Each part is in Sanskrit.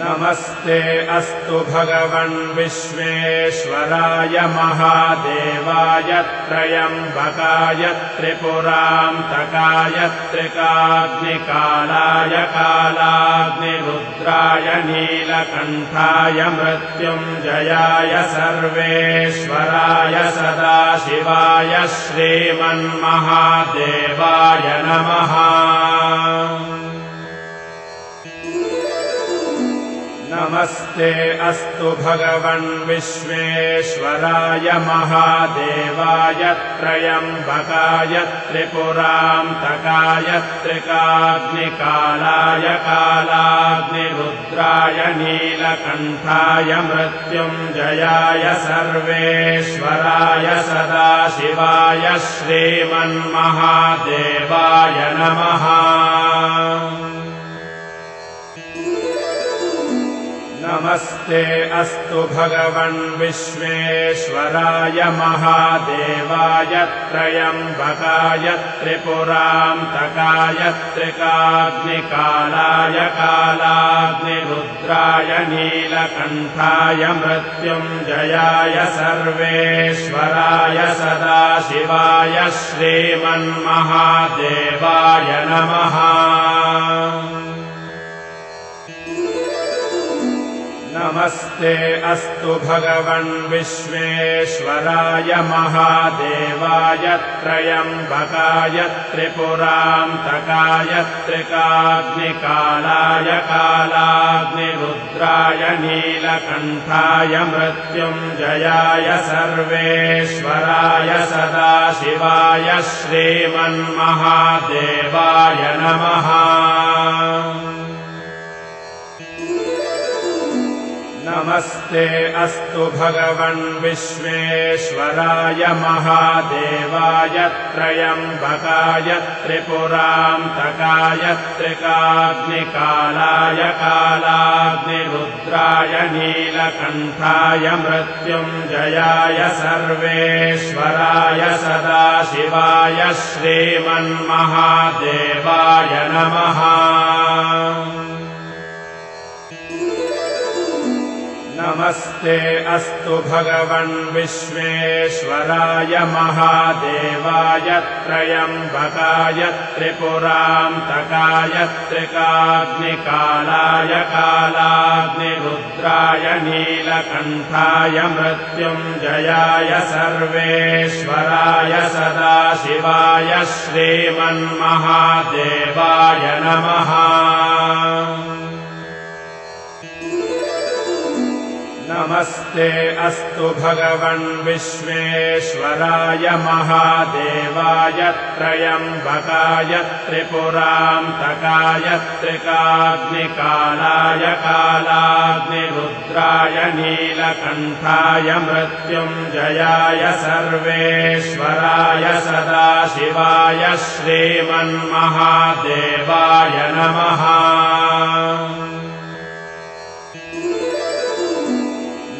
नमस्ते अस्तु भगवन् विश्वेश्वराय महादेवाय त्रयम्बकाय त्रिपुरान्तकाय त्रिकाग्निकालाय कालाग्निरुद्राय नीलकण्ठाय मृत्युञ्जयाय सर्वेश्वराय सदाशिवाय श्रीमन्महादेवाय नमः। नमस्ते अस्तु भगवन् विश्वेश्वराय महादेवाय त्रयम्बकाय त्रिपुरान्तकाय त्रिकाग्निकालाय कालाग्निरुद्राय नीलकण्ठाय मृत्युञ्जयाय सर्वेश्वराय सदाशिवाय श्रीमन्महादेवाय नमः। नमस्ते अस्तु भगवन् विश्वेश्वराय महादेवाय त्रयम्बकाय त्रिपुरान्तकाय त्रिकाग्निकालाय कालाग्निरुद्राय नीलकण्ठाय मृत्युञ्जयाय सर्वेश्वराय सदाशिवाय श्रीमन्महादेवाय नमः। नमस्ते अस्तु भगवन् विश्वेश्वराय महादेवाय त्रयम्बकाय त्रिपुरान्तकाय त्रिकाग्निकालाय कालाग्निरुद्राय नीलकण्ठाय मृत्युञ्जयाय सर्वेश्वराय सदाशिवाय श्रीमन्महादेवाय नमः। नमस्ते अस्तु भगवन् विश्वेश्वराय महादेवाय त्रयम्बकाय त्रिपुरान्तकाय त्रिकाग्निकालाय कालाग्निरुद्राय नीलकण्ठाय मृत्युञ्जयाय सर्वेश्वराय सदाशिवाय श्रीमन्महादेवाय नमः। नमस्ते अस्तु भगवन् विश्वेश्वराय महादेवाय त्रयम्बकाय त्रिपुरान्तकाय त्रिकाग्निकालाय कालाग्निरुद्राय नीलकण्ठाय मृत्युञ्जयाय सर्वेश्वराय सदाशिवाय श्रीमन्महादेवाय नमः। नमस्ते अस्तु भगवन् विश्वेश्वराय महादेवाय त्रयम्बकाय त्रिपुरान्तकाय त्रिकाग्निकालाय कालाग्निरुद्राय नीलकण्ठाय मृत्युञ्जयाय सर्वेश्वराय सदाशिवाय श्रीमन्महादेवाय नमः।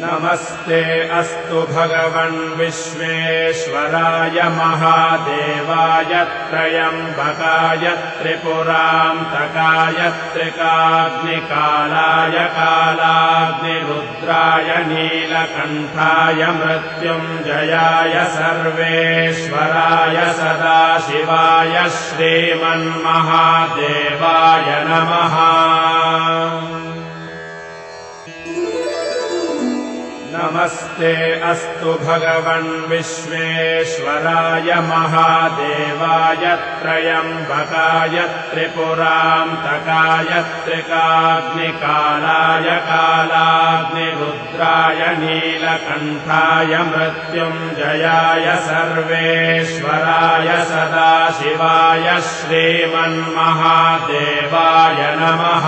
नमस्ते अस्तु भगवन् विश्वेश्वराय महादेवाय त्रयम्बकाय त्रिपुरान्तकाय त्रिकाग्निकालाय कालाग्निरुद्राय नीलकण्ठाय मृत्युञ्जयाय सर्वेश्वराय सदाशिवाय श्रीमन्महादेवाय नमः। नमस्ते अस्तु भगवन् विश्वेश्वराय महादेवाय त्रयम्बकाय त्रिपुरान्तकाय त्रिकाग्निकालाय कालाग्निरुद्राय नीलकण्ठाय मृत्युञ्जयाय सर्वेश्वराय सदाशिवाय श्रीमन्महादेवाय नमः।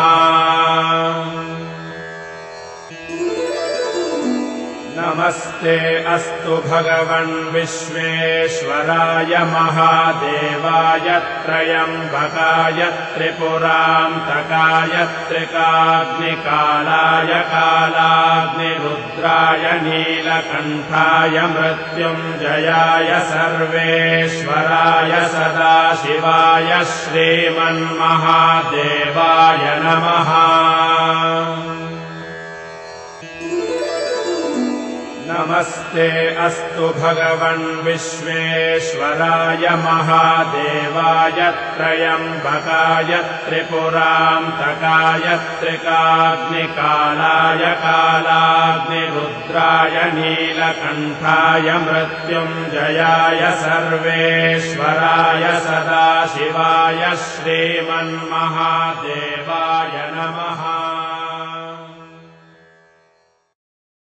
नमस्ते अस्तु भगवन् विश्वेश्वराय महादेवाय त्रयम्बकाय त्रिपुरान्तकाय त्रिकाग्निकालाय कालाग्निरुद्राय नीलकण्ठाय मृत्युञ्जयाय सर्वेश्वराय सदाशिवाय श्रीमन्महादेवाय नमः। नमस्ते अस्तु भगवन् विश्वेश्वराय महादेवाय त्र्यम्बकाय त्रिपुरान्तकाय त्रिकाग्निकालाय कालाग्निरुद्राय नीलकण्ठाय मृत्युञ्जयाय सर्वेश्वराय सदाशिवाय श्रीमन्महादेवाय नमः।